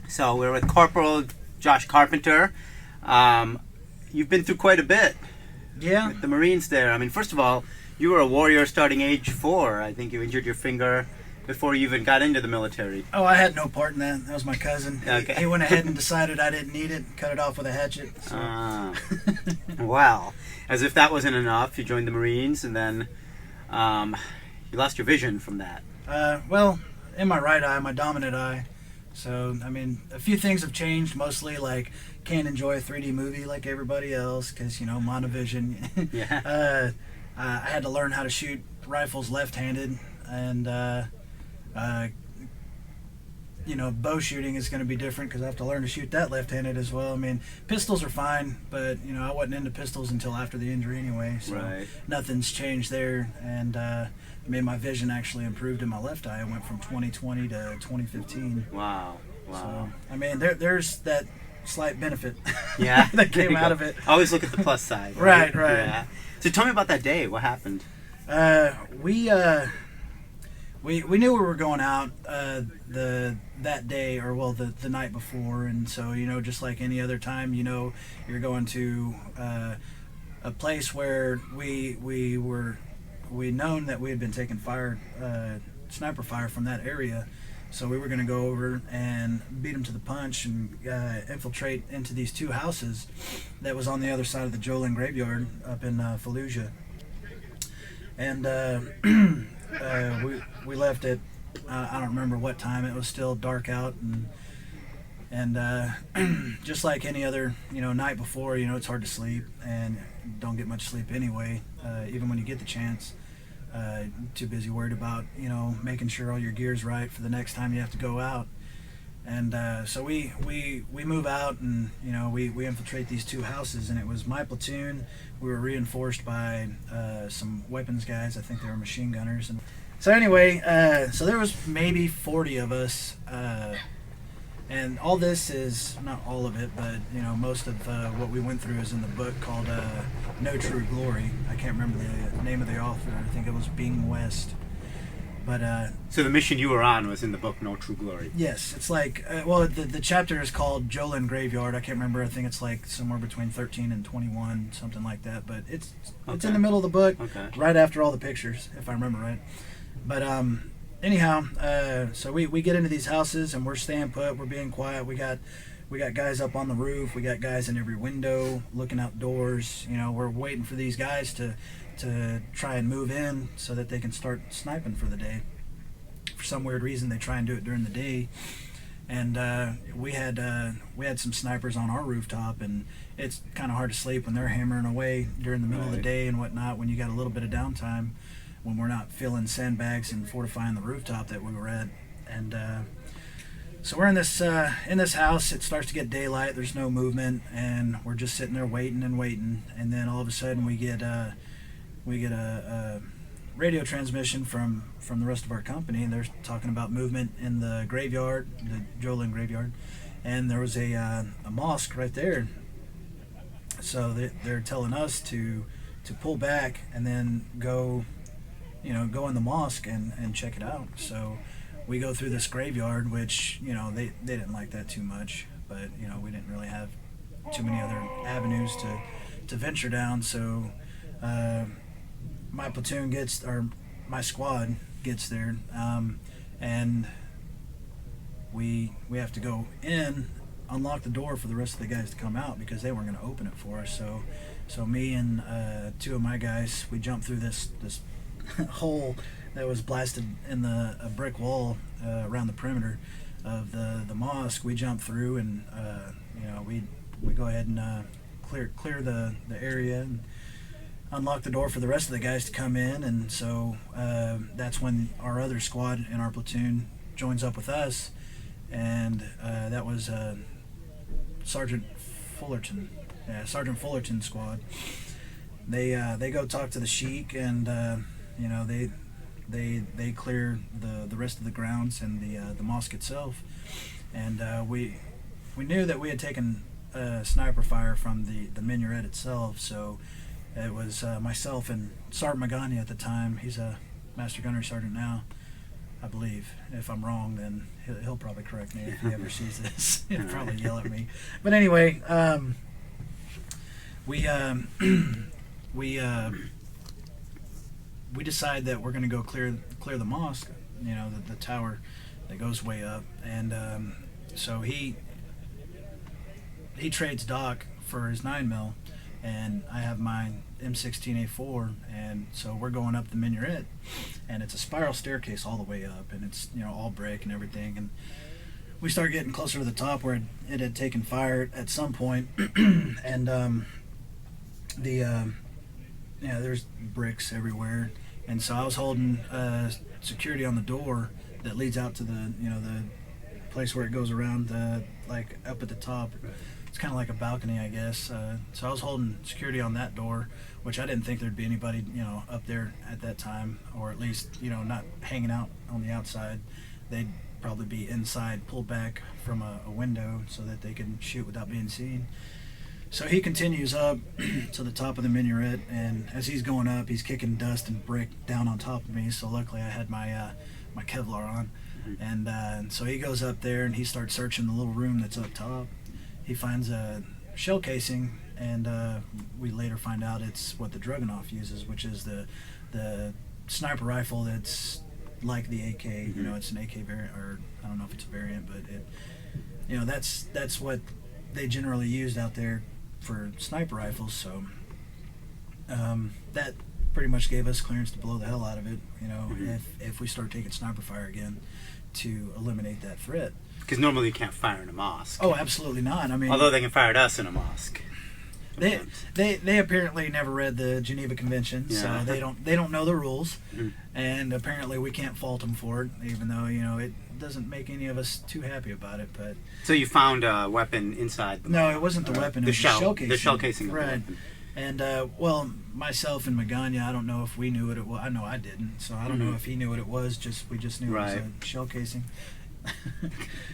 So we're with Corporal Josh Carpenter. You've been through quite a bit Yeah. with the Marines there. I mean, first of all, you were a warrior starting age 4. I think you injured your finger before you even got into the military. Oh, I had no part in that. That was my cousin. Okay. He went ahead and decided I didn't need it, cut it off with a hatchet. So. Well, as if that wasn't enough, you joined the Marines, and then you lost your vision from that. Well, in my right eye, my dominant eye. So, I mean, a few things have changed, mostly like can't enjoy a 3D movie like everybody else because, monovision. Yeah. I had to learn how to shoot rifles left-handed, and bow shooting is going to be different because I have to learn to shoot that left-handed as well. I mean, pistols are fine, but I wasn't into pistols until after the injury anyway, so Right. Nothing's changed there. And my vision actually improved in my left eye. It went from 2020 to 2015. Wow. So, I mean, there's that slight benefit Yeah. that There came you out go. of it. Always look at the plus side. Right. Yeah. So tell me about that day. What happened? We knew we were going out that day, or the night before, and so just like any other time, you're going to a place where we known that we had been taking sniper fire from that area, so we were going to go over and beat them to the punch and infiltrate into these 2 houses that was on the other side of the Jolin graveyard up in Fallujah. And we left at I don't remember what time. It was still dark out, and just like any other night before, it's hard to sleep and don't get much sleep anyway. Even when you get the chance, too busy worried about making sure all your gear's right for the next time you have to go out. And so we move out, and we infiltrate these 2 houses, and it was my platoon. We were reinforced by some weapons guys. I think they were machine gunners. And so anyway, so there was maybe 40 of us, and all this is not all of it, but most of what we went through is in the book called No True Glory. I can't remember the name of the author. I think it was Bing West. But So the mission you were on was in the book No True Glory. yes, it's like the chapter is called Jolin Graveyard. I can't remember. I think it's like somewhere between 13 and 21, something like that. But it's Okay. in the middle of the book, Okay. right after all the pictures, if I remember right. But anyhow, so we get into these houses, and we're staying put. We're being quiet. We got guys up on the roof. We got guys in every window looking outdoors. We're waiting for these guys to try and move in so that they can start sniping for the day. For some weird reason, they try and do it during the day. And we had some snipers on our rooftop, and it's kind of hard to sleep when they're hammering away during the middle of the Right. day and whatnot, when you got a little bit of downtime, when we're not filling sandbags and fortifying the rooftop that we were at. And so we're in this house. It starts to get daylight. There's no movement, and we're just sitting there waiting and waiting. And then all of a sudden we get a radio transmission from the rest of our company, and they're talking about movement in the graveyard, the Jolin graveyard, and there was a mosque right there. So they're telling us to pull back and then go in the mosque and check it out. So we go through this graveyard, which they didn't like that too much, but we didn't really have too many other avenues to venture down. So my platoon my squad gets there, and we have to go in, unlock the door for the rest of the guys to come out because they weren't going to open it for us. So me and 2 of my guys, we jumped through this hole that was blasted in a brick wall around the perimeter of the mosque. We jumped through, and we go ahead and clear the area and unlock the door for the rest of the guys to come in. And so that's when our other squad in our platoon joins up with us, and that was Sergeant Fullerton. Yeah, Sergeant Fullerton's squad. They go talk to the sheik, and they clear the rest of the grounds and the mosque itself. And we knew that we had taken sniper fire from the minaret itself, so it was myself and Sergeant Magani at the time. He's a Master Gunnery Sergeant now. I believe. If I'm wrong, then he'll probably correct me if he ever sees this. He'll probably yell at me. But anyway, we decide that we're going to go clear the mosque, the tower that goes way up, and so he trades Doc for his 9mm, and I have my M16A4, and so we're going up the minaret, and it's a spiral staircase all the way up, and it's all brick and everything, and we start getting closer to the top where it had taken fire at some point, and there's bricks everywhere, and so I was holding security on the door that leads out to the place where it goes around, like up at the top. It's kind of like a balcony, I guess. So I was holding security on that door, which I didn't think there'd be anybody, up there at that time, or at least, not hanging out on the outside. They'd probably be inside, pulled back from a window so that they can shoot without being seen. So he continues up to the top of the minaret, and as he's going up, he's kicking dust and brick down on top of me. So luckily, I had my my Kevlar on, and so he goes up there and he starts searching the little room that's up top. He finds a shell casing, and we later find out it's what the Dragunov uses, which is the sniper rifle that's like the AK. It's an AK variant, or I don't know if it's a variant, but it, that's what they generally used out there for sniper rifles. So that pretty much gave us clearance to blow the hell out of it. If we start taking sniper fire again, to eliminate that threat. Because normally you can't fire in a mosque. Oh, absolutely not. I mean, although they can fire at us in a mosque. They apparently never read the Geneva Convention, so they don't know the rules, and apparently we can't fault them for it, even though it doesn't make any of us too happy about it. But so you found a weapon inside? No, it wasn't the weapon. It was the shell casing. The shell casing, of right? The weapon. And well, myself and Magana, I don't know if we knew what it was. I know I didn't, so I don't know if he knew what it was. We just knew it was a shell casing.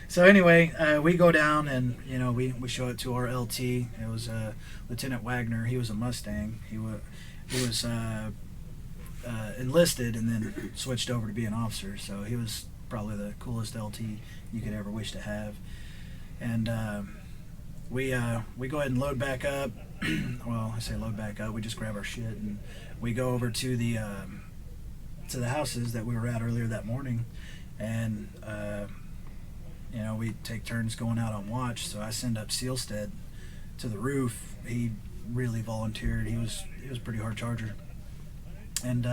So anyway, we go down and we show it to our LT. It was Lieutenant Wagner. He was a Mustang. He was enlisted and then switched over to be an officer. So he was probably the coolest LT you could ever wish to have. And we go ahead and load back up. Well, I say load back up. We just grab our shit and we go over to the houses that we were at earlier that morning, and we take turns going out on watch. So I send up Sealstead to the roof. He really volunteered. He was a pretty hard charger. And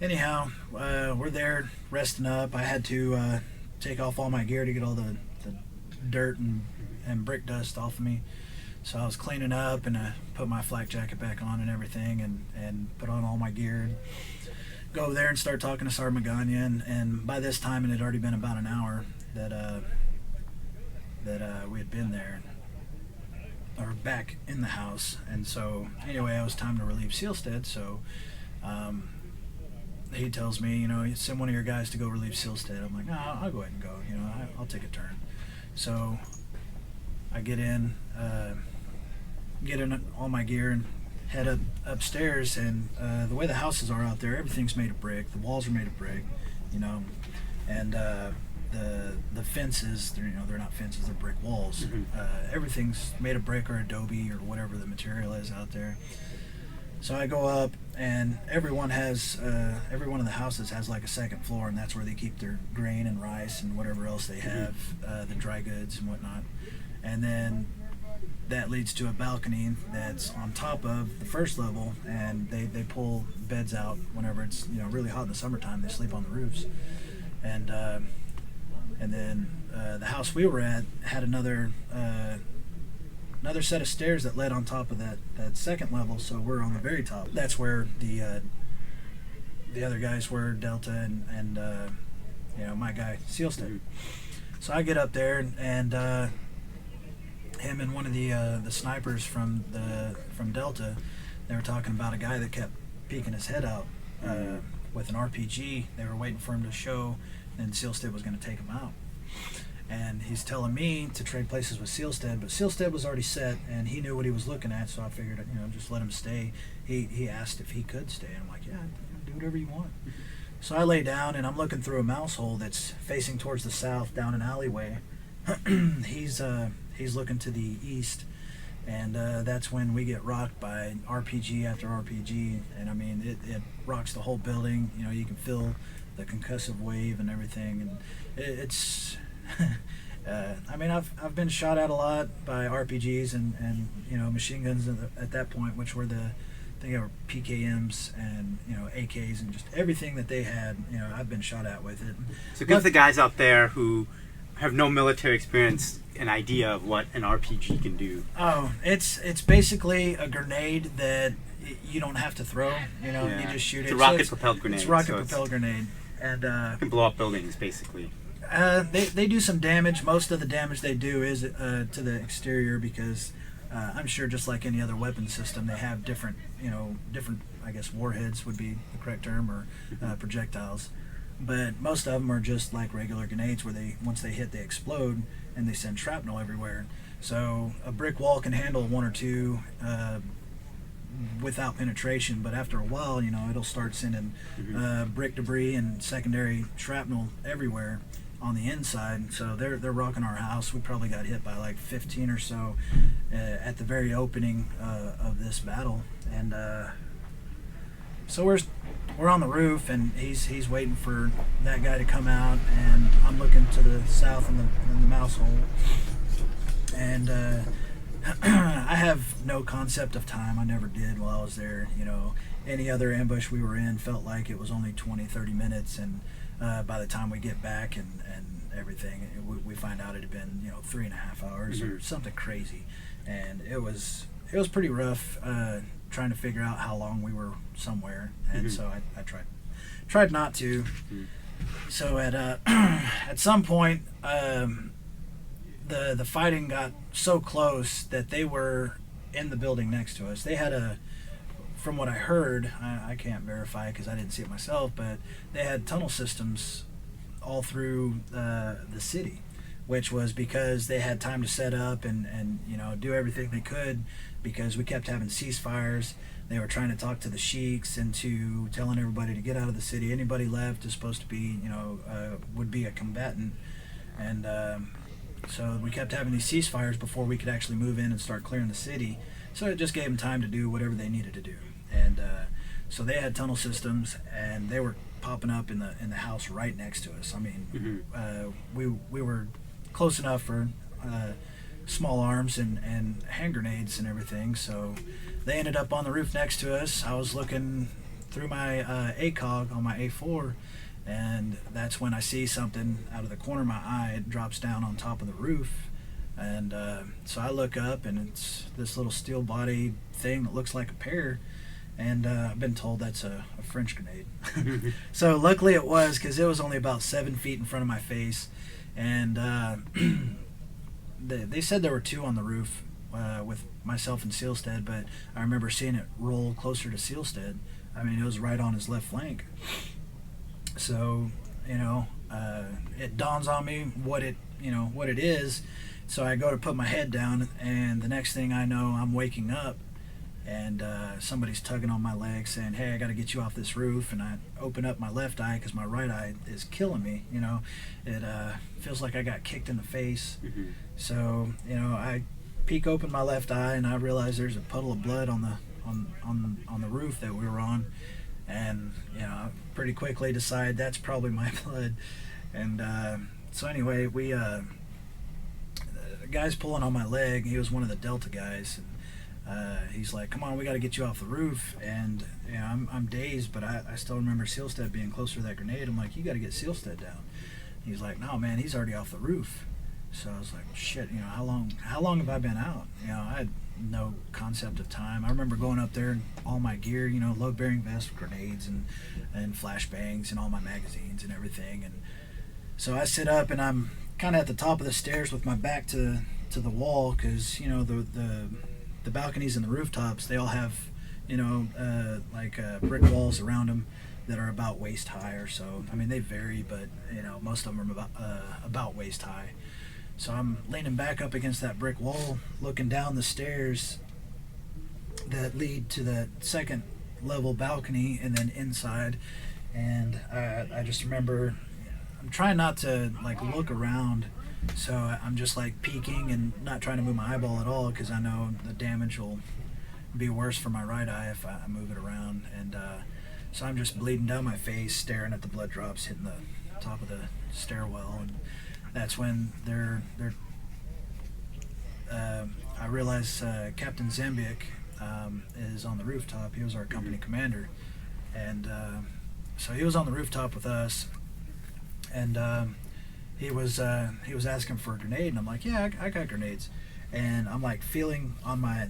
anyhow, we're there resting up. I had to take off all my gear to get all the dirt and brick dust off of me. So I was cleaning up, and I put my flak jacket back on and everything, and put on all my gear, and go over there and start talking to Sergeant Magana. And by this time, it had already been about an hour that we had been there, or back in the house. And so anyway, it was time to relieve Sealstead. So he tells me, send one of your guys to go relieve Sealstead. I'm like, no, I'll go ahead and go. I'll take a turn. So I get in all my gear and head upstairs, and the way the houses are out there, everything's made of brick. The walls are made of brick, and the fences, they're not fences, they're brick walls. Everything's made of brick or adobe or whatever the material is out there. So I go up, and every one of the houses has like a second floor, and that's where they keep their grain and rice and whatever else they have, the dry goods and whatnot. And then that leads to a balcony that's on top of the first level, and they pull beds out whenever it's really hot in the summertime. They sleep on the roofs, and then the house we were at had another set of stairs that led on top of that second level. So we're on the very top. That's where the other guys were, Delta and my guy Sealstead. So I get up there, and him and one of the snipers from Delta, they were talking about a guy that kept peeking his head out with an RPG. They were waiting for him to show, and Sealstead was going to take him out. And he's telling me to trade places with Sealstead, but Sealstead was already set, and he knew what he was looking at, so I figured, just let him stay. He asked if he could stay, and I'm like, yeah, do whatever you want. So I lay down and I'm looking through a mouse hole that's facing towards the south down an alleyway. He's looking to the east, and that's when we get rocked by RPG after RPG, and I mean it rocks the whole building. You know, you can feel the concussive wave and everything, and it's I mean I've been shot at a lot by RPGs and you know, machine guns at that point, which were I think they were PKMs and, you know, AKs and just everything that they had. You know, I've been shot at with it. So give the guys out there who have no military experience an idea of what an RPG can do. Oh, it's basically a grenade that you don't have to throw. You know, Yeah. you just shoot it. It's a rocket-propelled grenade. It's a rocket-propelled grenade. And it can blow up buildings, basically. they do some damage. Most of the damage they do is to the exterior, because I'm sure, just like any other weapon system, they have different, I guess warheads would be the correct term, or projectiles. But most of them are just like regular grenades, where once they hit, they explode and they send shrapnel everywhere. So a brick wall can handle one or two without penetration, but after a while, it'll start sending brick debris and secondary shrapnel everywhere on the inside. So they're rocking our house. We probably got hit by like 15 or so at the very opening of this battle, and so we're on the roof, and he's waiting for that guy to come out, and I'm looking to the south in the mouse hole, and I have no concept of time. I never did while I was there. Any other ambush we were in felt like it was only 20-30 minutes, and by the time we get back and everything, we find out it had been 3.5 hours or something crazy, and it was pretty rough trying to figure out how long we were somewhere, and so I tried not to. So at some point, the fighting got so close that they were in the building next to us. They had from what I heard, I can't verify because I didn't see it myself, but they had tunnel systems all through the city, which was because they had time to set up and do everything they could, because we kept having ceasefires. They were trying to talk to the sheiks into telling everybody to get out of the city. Anybody left is supposed to be, would be a combatant. And so we kept having these ceasefires before we could actually move in and start clearing the city. So it just gave them time to do whatever they needed to do. And so they had tunnel systems, and they were popping up in the house right next to us. I mean, we were close enough for small arms and hand grenades and everything. So they ended up on the roof next to us. I was looking through my ACOG on my A4, and that's when I see something out of the corner of my eye. It drops down on top of the roof, and so I look up, and it's this little steel body thing that looks like a pear, and I've been told that's a French grenade. So luckily it was, because it was only about 7 feet in front of my face, and they said there were two on the roof with myself and Sealstead, but I remember seeing it roll closer to Sealstead. I mean, it was right on his left flank. So, it dawns on me what it is. So I go to put my head down, and the next thing I know, I'm waking up, and somebody's tugging on my leg saying, "Hey, I got to get you off this roof." And I open up my left eye because my right eye is killing me. It feels like I got kicked in the face. So I peek open my left eye, and I realize there's a puddle of blood on the roof that we were on, and I pretty quickly decide that's probably my blood. And so anyway, the guy's pulling on my leg. He was one of the Delta guys, and he's like, "Come on, we got to get you off the roof." And I'm dazed, but I still remember Sealstead being closer to that grenade. I'm like, "You got to get Sealstead down." He's like, "No, man, he's already off the roof." So I was like, "Shit, how long have I been out?" I had no concept of time. I remember going up there and all my gear, load-bearing vest, grenades, and flashbangs, and all my magazines and everything. And so I sit up, and I'm kind of at the top of the stairs with my back to the wall, because the balconies and the rooftops, they all have brick walls around them that are about waist high or so. I mean, they vary, but most of them are about waist high. So I'm leaning back up against that brick wall, looking down the stairs that lead to that second level balcony and then inside. and I just remember I'm trying not to like look around, so I'm just like peeking and not trying to move my eyeball at all because I know the damage will be worse for my right eye if I move it around. And so I'm just bleeding down my face, staring at the blood drops hitting the top of the stairwell, and that's when I realized Captain Zambiak is on the rooftop. He was our company commander, and so he was on the rooftop with us, and he was asking for a grenade, and I'm like, yeah, I got grenades, and I'm like feeling on my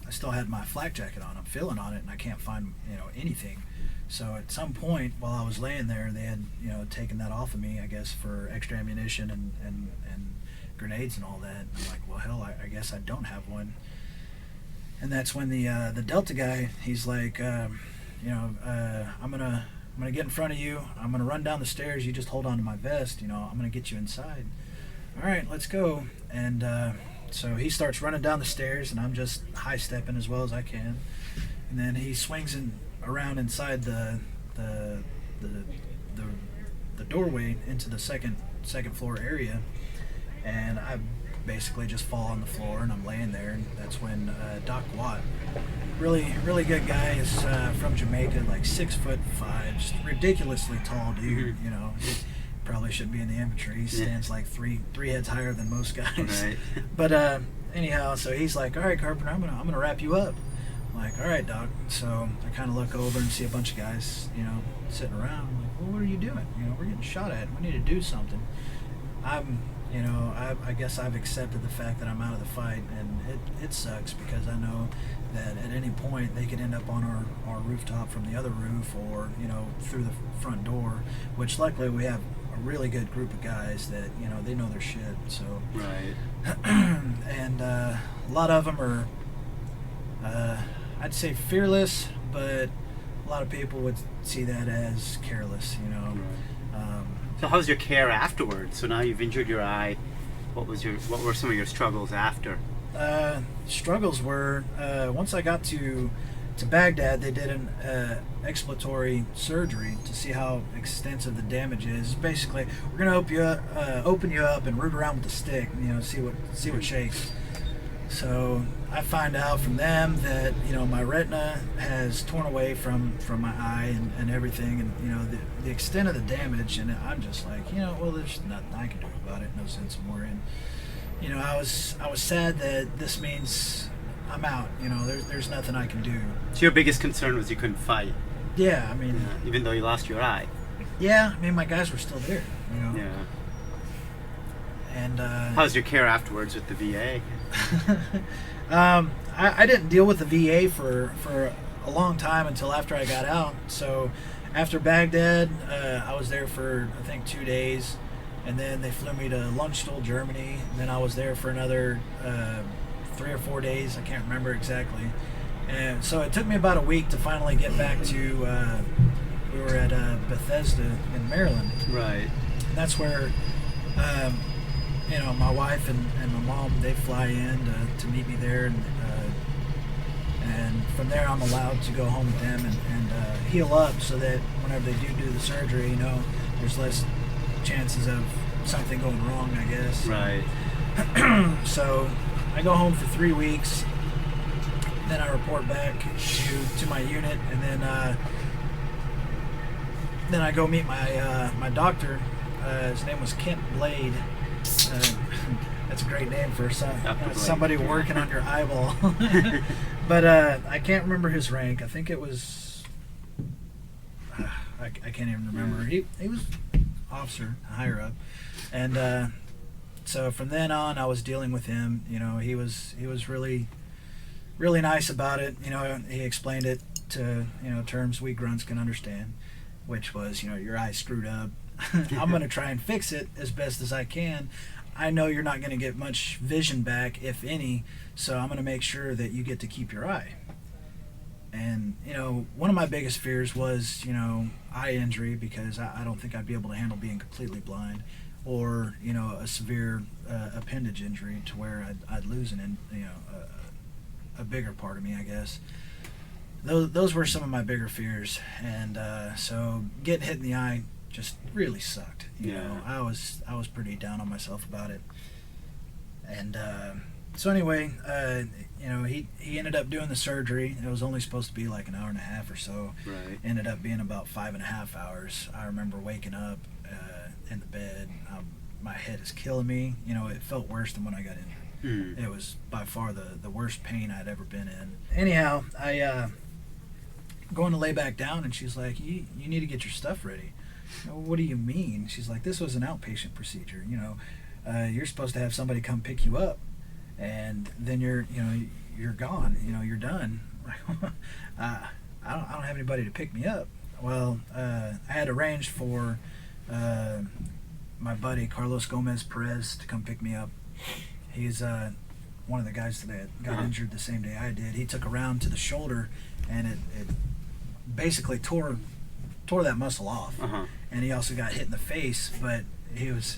I still had my flak jacket on. I'm feeling on it, and I can't find anything. So at some point while I was laying there, they had taken that off of me, I guess, for extra ammunition and grenades and all that. And I'm like, well, hell, I guess I don't have one. And that's when the Delta guy, he's like, I'm gonna get in front of you. I'm gonna run down the stairs. You just hold on to my vest. I'm gonna get you inside. All right, let's go. And so he starts running down the stairs, and I'm just high stepping as well as I can. And then he swings around inside the doorway into the second floor area, and I basically just fall on the floor, and I'm laying there. And that's when Doc Watt, really good guy, is from Jamaica, like 6'5", just ridiculously tall dude. He probably shouldn't be in the infantry. He stands like three heads higher than most guys. Right. But anyhow, so he's like, all right, Carpenter, I'm gonna wrap you up. I'm like, all right, Doc. So I kind of look over and see a bunch of guys, sitting around. I'm like, well, what are you doing? We're getting shot at. We need to do something. I guess I've accepted the fact that I'm out of the fight, and it sucks because I know that at any point they could end up on our rooftop from the other roof, or through the front door, which luckily we have a really good group of guys that they know their shit. So right. And a lot of them are I'd say fearless, but a lot of people would see that as careless. Right. So how's your care afterwards? So now you've injured your eye. What were some of your struggles after? Struggles were once I got to Baghdad, they did an exploratory surgery to see how extensive the damage is. Basically, we're gonna open you up and root around with the stick, see what shakes. So I find out from them that my retina has torn away from my eye and everything, and the extent of the damage, and I'm just like, well, there's nothing I can do about it. No sense in worrying. I was sad that this means I'm out. There's nothing I can do. So your biggest concern was you couldn't fight. Yeah, I mean, even though you lost your eye. Yeah, I mean, my guys were still there. Yeah. And how's your care afterwards with the VA? I didn't deal with the VA for a long time until after I got out. So after Baghdad, I was there for I think 2 days, and then they flew me to Landstuhl, Germany. And then I was there for another 3 or 4 days. I can't remember exactly. And so it took me about a week to finally get back to. We were at Bethesda in Maryland. Right. And that's where. My wife and my mom, they fly in to meet me there, and from there I'm allowed to go home with them and heal up, so that whenever they do the surgery, there's less chances of something going wrong, I guess. Right. So I go home for 3 weeks, then I report back to my unit, and then I go meet my doctor. His name was Kent Blade. That's a great name for somebody working on your eyeball. But I can't remember his rank. I think it was I can't even remember. He was officer, higher up. And so from then on I was dealing with him. He was really nice about it. He explained it to terms we grunts can understand, which was your eye's screwed up. I'm going to try and fix it as best as I can. I know you're not going to get much vision back, if any, so I'm going to make sure that you get to keep your eye. And, one of my biggest fears was, eye injury, because I don't think I'd be able to handle being completely blind, or, a severe appendage injury to where I'd lose a bigger part of me, I guess. those were some of my bigger fears, and so getting hit in the eye just really sucked. You know, I was pretty down on myself about it, and so anyway, you know, he ended up doing the surgery. It was only supposed to be like an hour and a half or so. Right. Ended up being about 5.5 hours. I remember waking up in the bed. My head is killing me. You know, it felt worse than when I got injured. It was by far the worst pain I'd ever been in. Anyhow, I going to lay back down, and she's like, you need to get your stuff ready. You know, what do you mean? She's like, this was an outpatient procedure. You know, you're supposed to have somebody come pick you up, and then you're gone. You know, you're done. I don't have anybody to pick me up. Well, I had arranged for my buddy Carlos Gomez Perez to come pick me up. He's one of the guys that got injured the same day I did. He took a round to the shoulder, and it basically tore that muscle off. And he also got hit in the face, but he's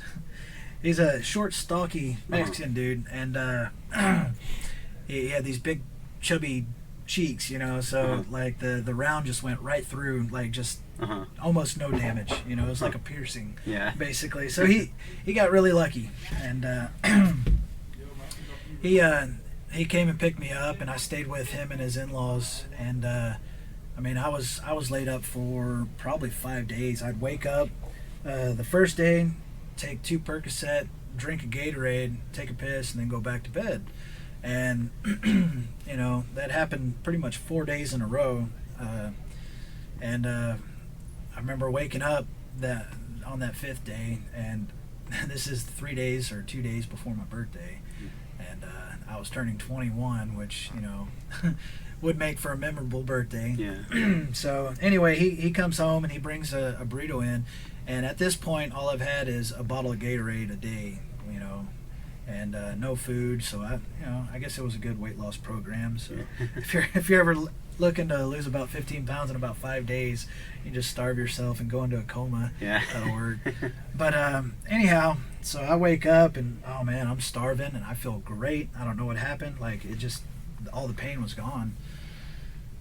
a short, stocky Mexican dude, and he had these big, chubby cheeks, you know, so like the round just went right through, like just almost no damage, you know. It was like a piercing, basically. So he got really lucky, and he came and picked me up, and I stayed with him and his in-laws, and I mean, I was laid up for probably 5 days. I'd wake up the first day, take 2 Percocet, drink a Gatorade, take a piss, and then go back to bed. And you know, that happened pretty much 4 days in a row. And I remember waking up on that 5th day, and this is 3 days or 2 days before my birthday, and I was turning 21, which, you know, would make for a memorable birthday. So anyway, he comes home and he brings a burrito in, and at this point all I've had is a bottle of Gatorade a day, you know, and no food. So I guess it was a good weight loss program. So if you're ever looking to lose about 15 pounds in about 5 days, you just starve yourself and go into a coma. That'll work. But anyhow, so I wake up and, oh man, I'm starving and I feel great. I don't know what happened. Like, it just, all the pain was gone.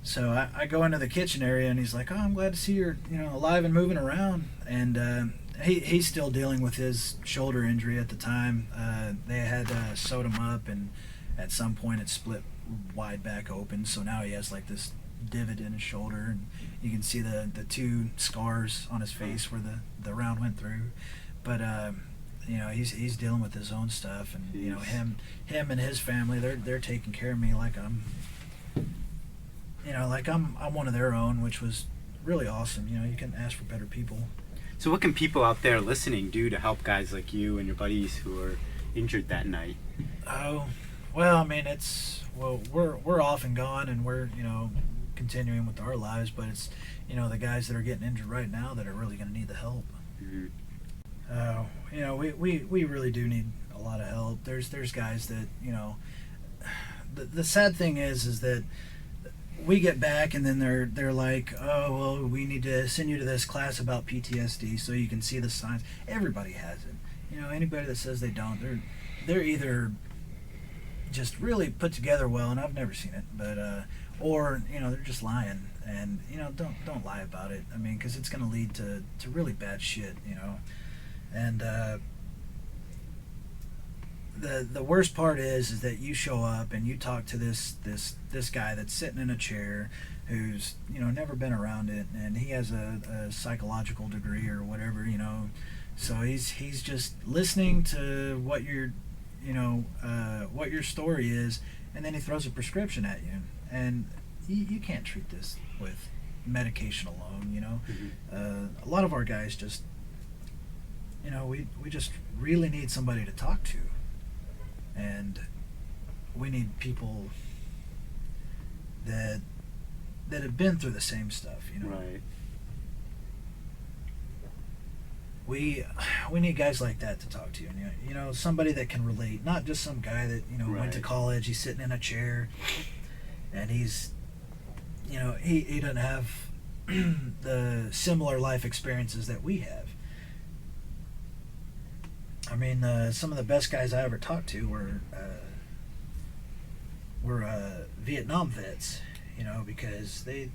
So I go into the kitchen area, and he's like, oh, I'm glad to see you're, you know, alive and moving around. And he's still dealing with his shoulder injury at the time. They had sewed him up, and at some point it split wide back open. So now he has like this divot in his shoulder, and you can see the 2 scars on his face where the round went through. But you know, he's dealing with his own stuff, and you know, him and his family, they're taking care of me like I'm one of their own, which was really awesome. You know, you couldn't ask for better people. So what can people out there listening do to help guys like you and your buddies who are injured that night? Oh, well, I mean, we're off and gone, and we're, you know, continuing with our lives, but it's, you know, the guys that are getting injured right now that are really going to need the help. You know, we really do need a lot of help. There's guys that, you know, the sad thing is that we get back, and then they're like, oh, well, we need to send you to this class about PTSD so you can see the signs. Everybody has it. You know, anybody that says they don't, they're either just really put together well, and I've never seen it, but or, you know, they're just lying. And, you know, don't lie about it. I mean, because it's going to lead to really bad shit, you know. And the worst part is that you show up and you talk to this guy that's sitting in a chair, who's, you know, never been around it, and he has a psychological degree or whatever, you know. So he's just listening to what your story is, and then he throws a prescription at you, and you can't treat this with medication alone, you know. A lot of our guys just, you know, we just really need somebody to talk to, and we need people that have been through the same stuff, you know. Right. We need guys like that to talk to, and you know, somebody that can relate, not just some guy that, you know, went to college, he's sitting in a chair, and he's, you know, he doesn't have the similar life experiences that we have. I mean, some of the best guys I ever talked to were Vietnam vets, you know, because they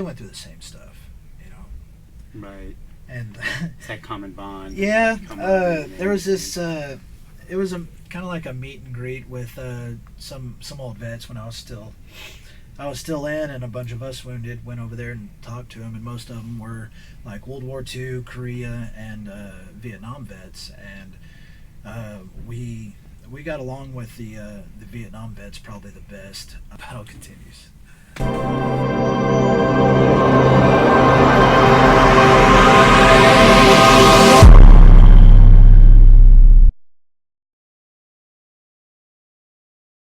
went through the same stuff, you know. Right. And It's that common bond. yeah, Common there was this. It was a kind of like a meet and greet with some old vets when I was still in, and a bunch of us wounded went over there and talked to them, and most of them were like World War II, Korea, and Vietnam vets, and we got along with the Vietnam vets probably the best. Battle continues.